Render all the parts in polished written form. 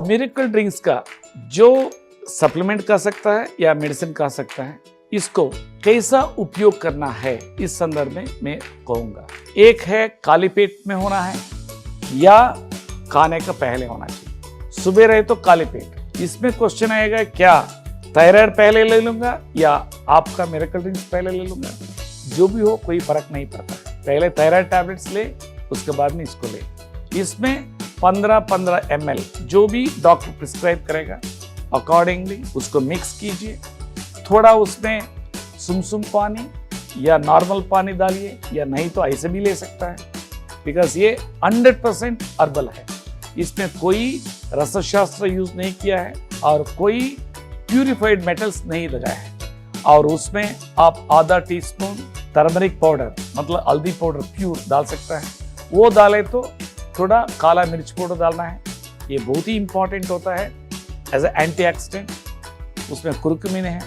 Miracle drinks का जो supplement कह सकता है या मेडिसिन कह सकता है, इसको कैसा उपयोग करना है इस संदर्भ में मैं कहूंगा। एक है खाली पेट में होना है या खाने का पहले होना चाहिए। सुबह रहे तो खाली पेट। इसमें क्वेश्चन आएगा क्या थायराइड पहले ले लूंगा या आपका मिरेकल ड्रिंक्स पहले ले लूंगा। जो भी हो कोई फर्क नहीं पड़ता, पहले थायराइड टैबलेट्स ले उसके बाद में इसको ले। इसमें 15-15 ml जो भी डॉक्टर प्रिस्क्राइब करेगा अकॉर्डिंगली उसको मिक्स कीजिए। थोड़ा उसमें सुमसुम पानी या नॉर्मल पानी डालिए या नहीं तो ऐसे भी ले सकता है, बिकॉज ये 100% हर्बल है। इसमें कोई रसशास्त्र यूज नहीं किया है और कोई प्यूरिफाइड मेटल्स नहीं लगाया है। और उसमें आप आधा टीस्पून टर्मरिक पाउडर मतलब हल्दी पाउडर प्योर डाल सकता है। वो डाले तो थोड़ा काला मिर्च पाउडर डालना है। ये बहुत ही इंपॉर्टेंट होता है एज ए एंटीऑक्सीडेंट। उसमें कुर्कुमिन है,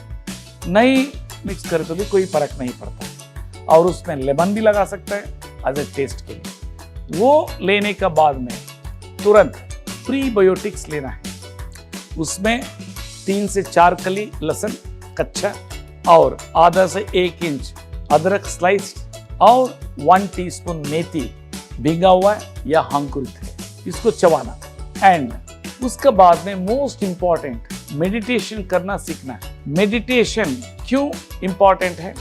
नहीं मिक्स करे तो भी कोई फर्क नहीं पड़ता। और उसमें लेमन भी लगा सकता है एज ए टेस्ट के लिए। वो लेने के बाद में तुरंत प्रीबायोटिक्स लेना है। उसमें 3 से 4 कली लहसुन कच्चा और आधा से 1 इंच अदरक स्लाइस और 1 टीस्पून मेथी भीगा हुआ है या अंकुरित है, इसको चबाना। एंड उसके बाद में मोस्ट इंपॉर्टेंट मेडिटेशन करना सीखना है। मेडिटेशन क्यों इंपॉर्टेंट है?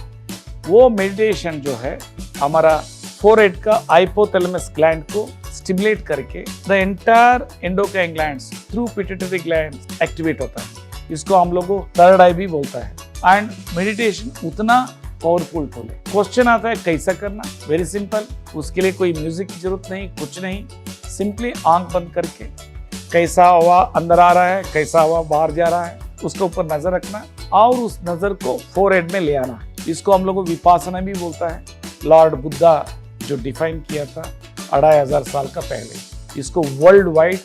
वो मेडिटेशन जो है हमारा फोरहेड का हाइपोथैलेमस ग्लैंड को स्टिमुलेट करके the entire endocrine glands through pituitary glands activate होता है। इसको हम लोग को थर्ड आई भी बोलता है। एंड मेडिटेशन उतना पावरफुल टूल है। क्वेश्चन आता है कैसा करना? Very simple. उसके लिए कोई म्यूजिक की जरूरत नहीं, कुछ नहीं। सिंपली आंख बंद करके कैसा हवा अंदर आ रहा है, कैसा हवा बाहर जा रहा है, उसके ऊपर नजर रखना और उस नजर को फोरहेड में ले आना। इसको हम लोग को विपासना भी बोलता है। लॉर्ड बुद्धा जो डिफाइन किया था 2500 साल का पहले, इसको वर्ल्ड वाइड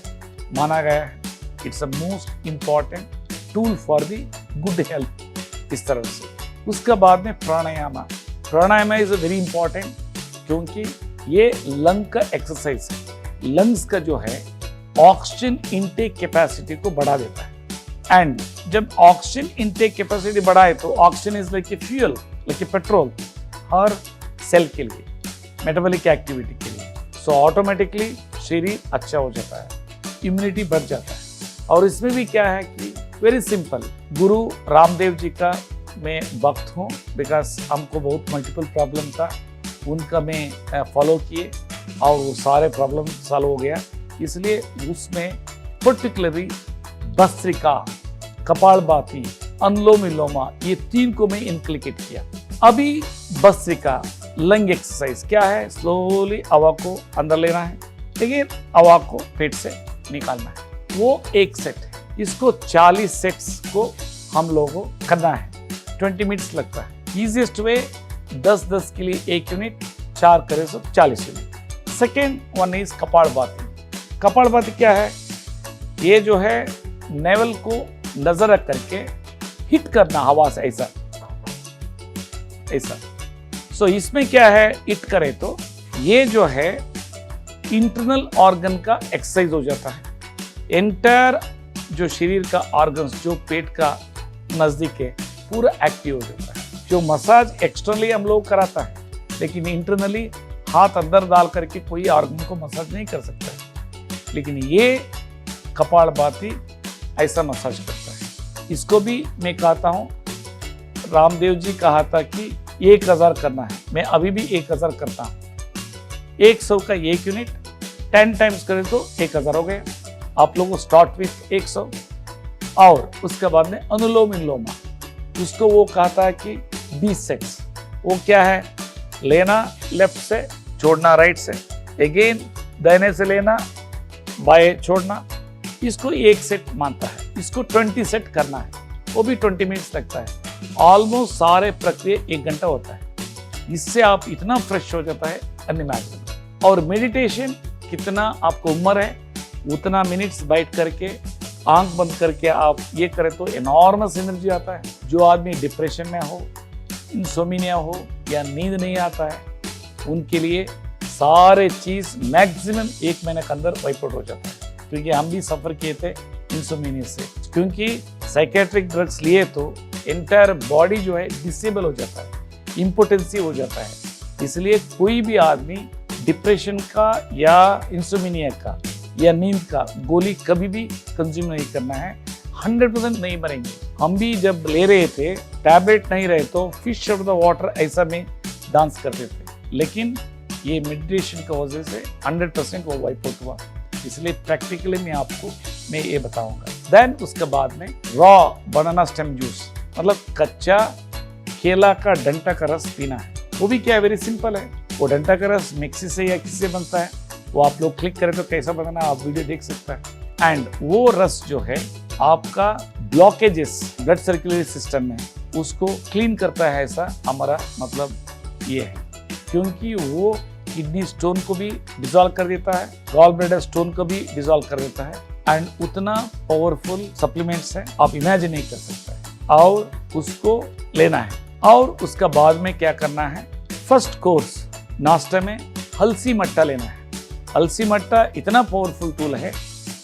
माना गया है। It's a most important tool for the good health. इस तरह से उसके बाद में प्राणायाम इज वेरी इंपॉर्टेंट क्योंकि ये लंग का एक्सरसाइज है। लंग्स का जो है ऑक्सीजन इनटेक कैपेसिटी को बढ़ा देता है। एंड जब ऑक्सीजन इनटेक कैपेसिटी बढ़ाए तो oxygen is like a fuel, like a petrol हर सेल के लिए, मेटाबॉलिक एक्टिविटी के लिए। सो ऑटोमेटिकली शरीर अच्छा हो जाता है, इम्यूनिटी बढ़ जाता है। और इसमें भी क्या है कि वेरी सिंपल, गुरु रामदेव जी का मैं भक्त हूँ बिकॉज हमको बहुत मल्टीपल प्रॉब्लम था, उनका मैं फॉलो किए और वो सारे प्रॉब्लम सॉल्व हो गया। इसलिए उसमें पर्टिकुलरली भस्त्रिका, कपालभाति, अनुलोम विलोम ये 3 को मैं इनक्लिकेट किया। अभी भस्त्रिका लंग एक्सरसाइज क्या है? स्लोली हवा को अंदर लेना है, लेकिन हवा को पेट से निकालना है। वो एक सेट है। इसको 40 सेट्स को हम लोगों को करना है। 20 मिनट्स लगता है। इजीएस्ट वे 10-10 के लिए 1 यूनिट, 4 करे तो 40 unit. Second one is kapalbhati. Kapalbhati क्या है? ये जो है नेवल को नजर रख करके हिट करना हवा से, ऐसा ऐसा। सो इसमें क्या है, हिट करे तो ये जो है इंटरनल ऑर्गन का एक्सरसाइज हो जाता है। एंटायर जो शरीर का ऑर्गन्स जो पेट का नजदीक है पूरा एक्टिव हो जाता है। जो मसाज एक्सटर्नली हम लोग कराता है, लेकिन इंटरनली हाथ अंदर डाल करके कोई ऑर्गन को मसाज नहीं कर सकता है। लेकिन ये कपालभाति ऐसा मसाज करता है। इसको भी मैं कहता हूँ, रामदेव जी कहा था कि 1000 करना है, मैं अभी भी 1000 करता हूँ। 100 का 1 यूनिट 10 टाइम्स करें तो 1000 हो गए। आप लोगों को स्टार्ट विथ 100 और उसके बाद में अनुलोम विलोम, उसको वो कहता है कि 20 सेट्स। वो क्या है? लेना लेफ्ट से, छोड़ना राइट से, अगेन दाहिने से लेना, बाएं छोड़ना। इसको 1 सेट मानता है। इसको 20 सेट करना है, वो भी 20 मिनट्स लगता है। ऑलमोस्ट सारे प्रक्रिया 1 घंटा होता है। इससे आप इतना फ्रेश हो जाता है अनइमेजिनेबल। और मेडिटेशन कितना आपको उम्र है उतना मिनट्स बैठ करके आंख बंद करके आप ये करें तो एनॉर्मस एनर्जी आता है। जो आदमी डिप्रेशन में हो, इंसोमिनिया हो या नींद नहीं आता है, उनके लिए सारे चीज मैक्सिमम 1 महीने के अंदर वाइप आउट हो जाता है। क्योंकि हम भी सफर किए थे इंसोम्निया से, क्योंकि साइकेट्रिक ड्रग्स लिए तो एंटायर बॉडी जो है डिसेबल हो जाता है, इम्पोटेंसी हो जाता है। इसलिए कोई भी आदमी डिप्रेशन का या इंसोम्निया का या नींद का गोली कभी भी कंज्यूम नहीं करना है। 100% नहीं मरेंगे। हम भी जब ले रहे थे टैबलेट नहीं रहे तो फिश ऑफ द वाटर ऐसा में डांस करते थे, लेकिन ये मेडिटेशन की वजह से 100% वो वाइप आउट हुआ। इसलिए प्रैक्टिकली मैं ये बताऊंगा। देन उसके बाद में रॉ बनाना स्टेम जूस, मतलब कच्चा केला का डंटा का रस पीना है। वो भी क्या है, वेरी सिंपल है। वो डंटा का रस मिक्सी से या किसी से बनता है, वो आप लोग क्लिक करें तो कैसा बनाना आप वीडियो देख सकते हैं। एंड वो रस जो है आपका ब्लॉकेजेस ब्लड सर्कुलेटरी सिस्टम में उसको क्लीन करता है, ऐसा हमारा मतलब ये है। क्योंकि वो किडनी स्टोन को भी डिसॉल्व कर देता है, गॉल ब्लैडर स्टोन को भी डिसॉल्व कर देता है। एंड उतना पावरफुल सप्लीमेंट्स है आप इमेजिन नहीं कर सकते, और उसको लेना है। और उसका बाद में क्या करना है, फर्स्ट कोर्स नाश्ते में हलसी मट्टा लेना है। हलसी मट्टा इतना पावरफुल टूल है,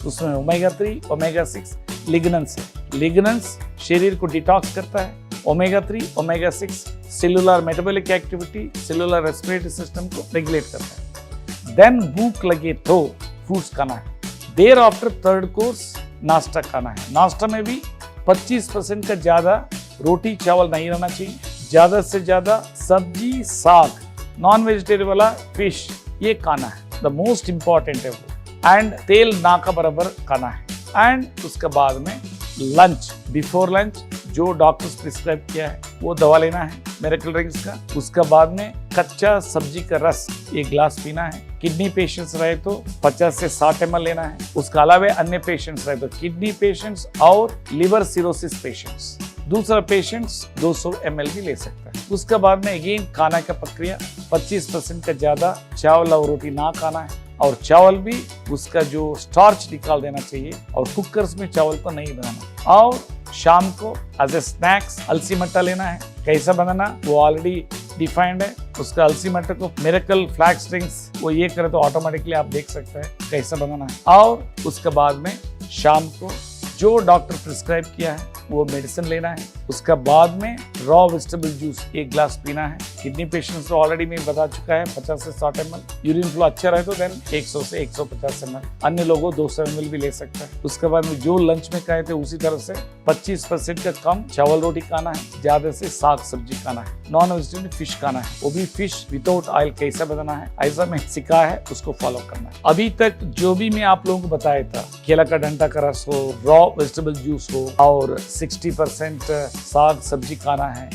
उसमें ओमेगा 3 ओमेगा 6 लिग्नेंस है। लिग्नेंस शरीर को डिटॉक्स करता है, omega 3 omega 6 cellular metabolic activity, cellular respiratory system को रेगुलेट करता है। देन भूख लगे तो फ्रूट्स खाना है। देर आफ्टर थर्ड कोर्स नाश्ता खाना है। नाश्ता में भी 25% का ज्यादा रोटी चावल नहीं रहना चाहिए, ज्यादा से ज्यादा सब्जी साग, नॉन वेजिटेरियन वाला फिश ये खाना है, द मोस्ट इंपॉर्टेंट है वो। एंड तेल ना का बराबर खाना है। एंड उसके बाद में लंच, बिफोर लंच जो डॉक्टर्स प्रिस्क्राइब किया है वो दवा लेना है मिरेकल ड्रिंक्स का। उसके बाद में कच्चा सब्जी का रस 1 ग्लास पीना है। किडनी पेशेंट्स रहे तो 50 से 60 ml लेना है। उसके अलावा अन्य पेशेंट्स रहे तो किडनी पेशेंट्स और लिवर सिरोसिस पेशेंट्स, दूसरा पेशेंट्स 200 ml भी ले सकता है। उसके बाद में अगेन खाना का प्रक्रिया 25% का ज्यादा चावल और रोटी ना खाना है, और चावल भी उसका जो स्टार्च निकाल देना चाहिए, और कुकर्स में चावल को नहीं बनाना। और शाम को एज ए स्नैक्स अलसी मट्टा लेना है। कैसा बनाना वो ऑलरेडी डिफाइंड है। उसका अलसी मट्टा को मिरेकल फ्लैक्स ड्रिंक्स वो ये करे तो ऑटोमेटिकली आप देख सकते हैं कैसा बनाना है। और उसके बाद में शाम को जो डॉक्टर प्रिस्क्राइब किया है वो मेडिसिन लेना है। उसका बाद में रॉ वेजिटेबल जूस 1 ग्लास पीना है। किडनी पेशेंट्स तो ऑलरेडी मैं बता चुका है 50 से 60 ml। यूरिन फ्लो अच्छा रहे तो देन 100 से 150 ml। अन्य लोगों 200 ml भी ले सकता है। उसके बाद में जो लंच में खाए थे उसी तरह से 25% का कम चावल रोटी खाना है, ज्यादा से साग सब्जी खाना है। नॉन वेजिटेरियन फिश खाना है, वो भी फिश विदाउट ऑयल कैसा बनाना है ऐसा मैं सिखा है, उसको फॉलो करना है। अभी तक जो भी मैं आप लोगों को बताया था, केला का डंटा का रस हो, रॉ वेजिटेबल जूस हो, और 60% साग सब्जी खाना है,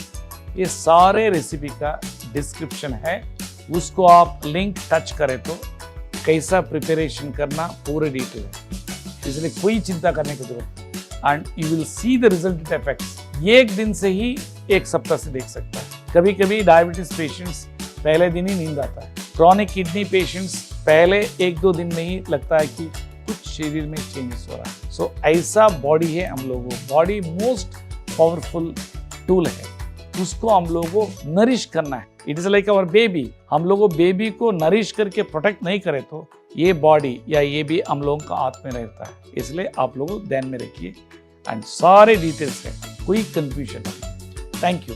ये सारे रेसिपी का डिस्क्रिप्शन है। उसको आप लिंक टच करें तो कैसा प्रिपरेशन करना पूरे डिटेल है, इसलिए कोई चिंता करने की जरूरत नहीं। And you will see the result effects 1 दिन से ही 1 सप्ताह से देख सकता है। कभी कभी डायबिटीज पेशेंट्स पहले दिन ही नींद आता है। क्रॉनिक किडनी पेशेंट्स पहले 1-2 दिन में ही लगता है कि कुछ शरीर में चेंजेस हो रहा है। सो ऐसा बॉडी है हम लोगों, बॉडी मोस्ट पावरफुल टूल है, उसको हम लोगों को नरिश करना है। It is like our baby. हम लोगों बेबी को नरिश करके प्रोटेक्ट नहीं करे तो ये बॉडी या ये भी हम लोगों का हाथ में रहता है। इसलिए आप लोगों ध्यान में रखिए एंड सारे डिटेल्स है, कोई कंफ्यूजन नहीं। Thank you.